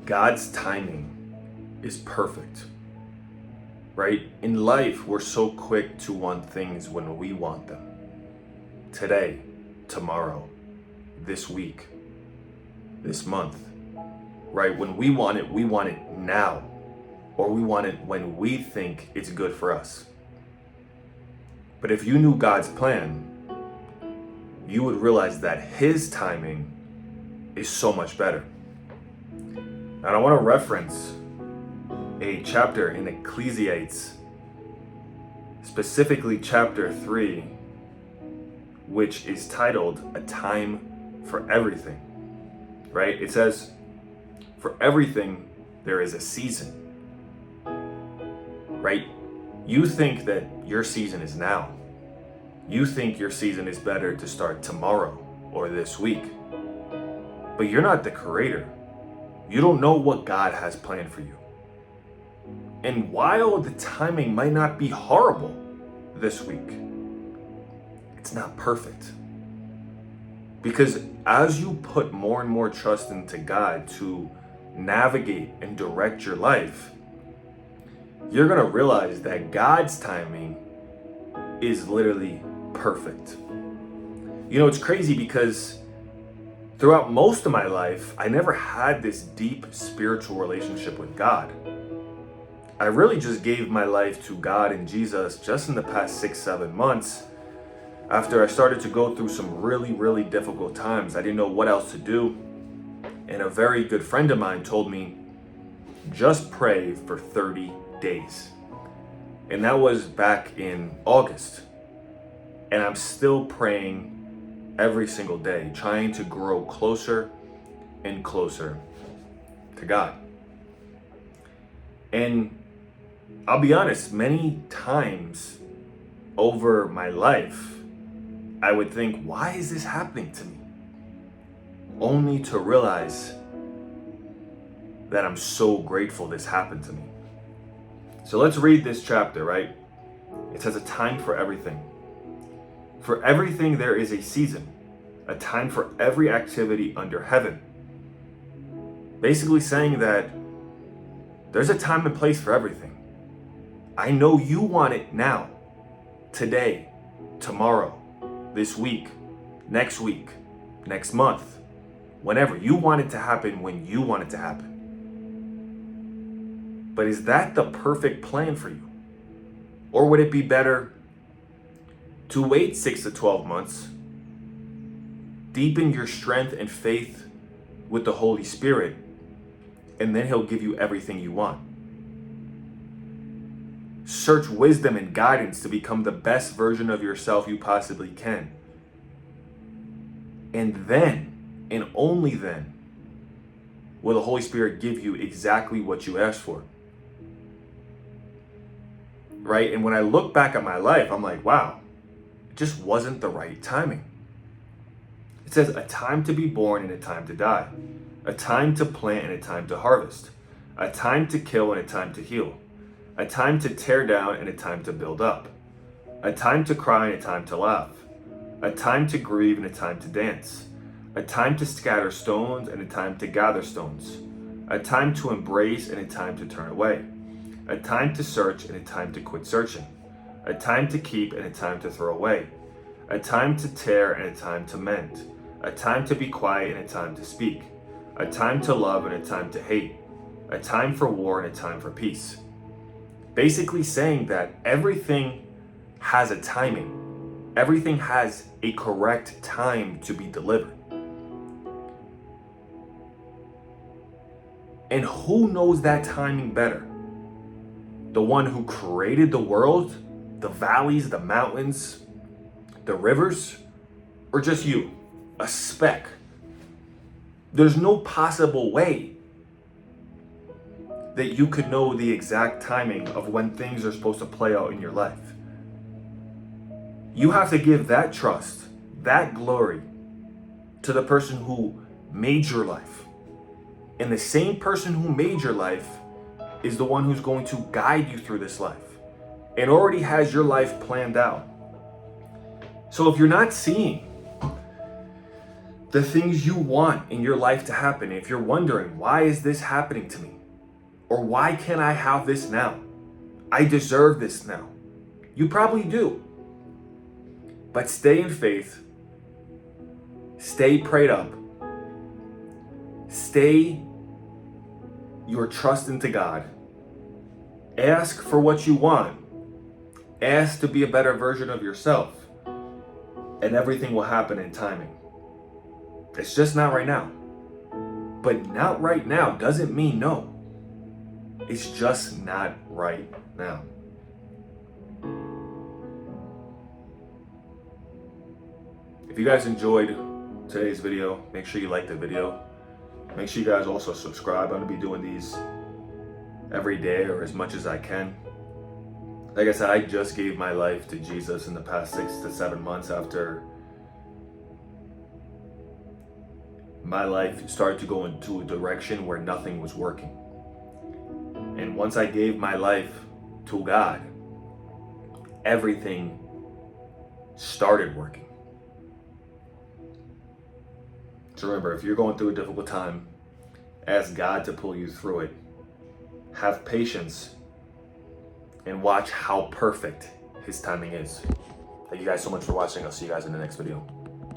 God's timing is perfect, right? In life, we're so quick to want things when we want them. Today, tomorrow, this week, this month, right? When we want it now, or we want it when we think it's good for us. But if you knew God's plan, you would realize that His timing is so much better. And I want to reference a chapter in Ecclesiastes, specifically chapter 3, which is titled A Time for Everything, right? It says, for everything there is a season, right? You think that your season is now. You think your season is better to start tomorrow or this week. But you're not the creator. You don't know what God has planned for you. And while the timing might not be horrible this week, it's not perfect. Because as you put more and more trust into God to navigate and direct your life, you're going to realize that God's timing is literally perfect. You know, it's crazy because throughout most of my life, I never had this deep spiritual relationship with God. I really just gave my life to God and Jesus just in the past 6-7 months after I started to go through some really difficult times. I didn't know what else to do. And a very good friend of mine told me, just pray for 30 days. And that was back in August. And I'm still praying every single day, trying to grow closer and closer to God. And I'll be honest, many times over my life, I would think, why is this happening to me? Only to realize that I'm so grateful this happened to me. So let's read this chapter, right? It says a time for everything. For everything there is a season, a time for every activity under heaven. Basically saying that there's a time and place for everything. I know you want it now, today, tomorrow, this week, next month, whenever. You want it to happen when you want it to happen. But is that the perfect plan for you? Or would it be better to wait 6 to 12 months, deepen your strength and faith with the Holy Spirit, and then He'll give you everything you want? Search wisdom and guidance to become the best version of yourself you possibly can. And then, and only then, will the Holy Spirit give you exactly what you asked for. Right? And when I look back at my life, I'm like, wow, it just wasn't the right timing. It says a time to be born and a time to die, a time to plant and a time to harvest, a time to kill and a time to heal, a time to tear down and a time to build up, a time to cry and a time to laugh, a time to grieve and a time to dance, a time to scatter stones and a time to gather stones, a time to embrace and a time to turn away, a time to search and a time to quit searching, a time to keep and a time to throw away, a time to tear and a time to mend, a time to be quiet and a time to speak, a time to love and a time to hate, a time for war and a time for peace. Basically saying that everything has a timing. Everything has a correct time to be delivered. And who knows that timing better? The one who created the world, the valleys, the mountains, the rivers, or just you, a speck? There's no possible way that you could know the exact timing of when things are supposed to play out in your life. You have to give that trust, that glory, to the person who made your life. And the same person who made your life is the one who's going to guide you through this life and already has your life planned out. So if you're not seeing the things you want in your life to happen. If you're wondering, why is this happening to me? Or why can't I have this now? I deserve this now. You probably do. But stay in faith. Stay prayed up. Stay your trust into God. Ask for what you want. Ask to be a better version of yourself. And everything will happen in timing. It's just not right now. But not right now doesn't mean no. It's just not right now. If you guys enjoyed today's video, make sure you like the video. Make sure you guys also subscribe. I'm going to be doing these every day or as much as I can. Like I said, I just gave my life to Jesus in the past 6 to 7 months after my life started to go into a direction where nothing was working. And once I gave my life to God, everything started working. So remember, if you're going through a difficult time, ask God to pull you through it. Have patience and watch how perfect His timing is. Thank you guys so much for watching. I'll see you guys in the next video.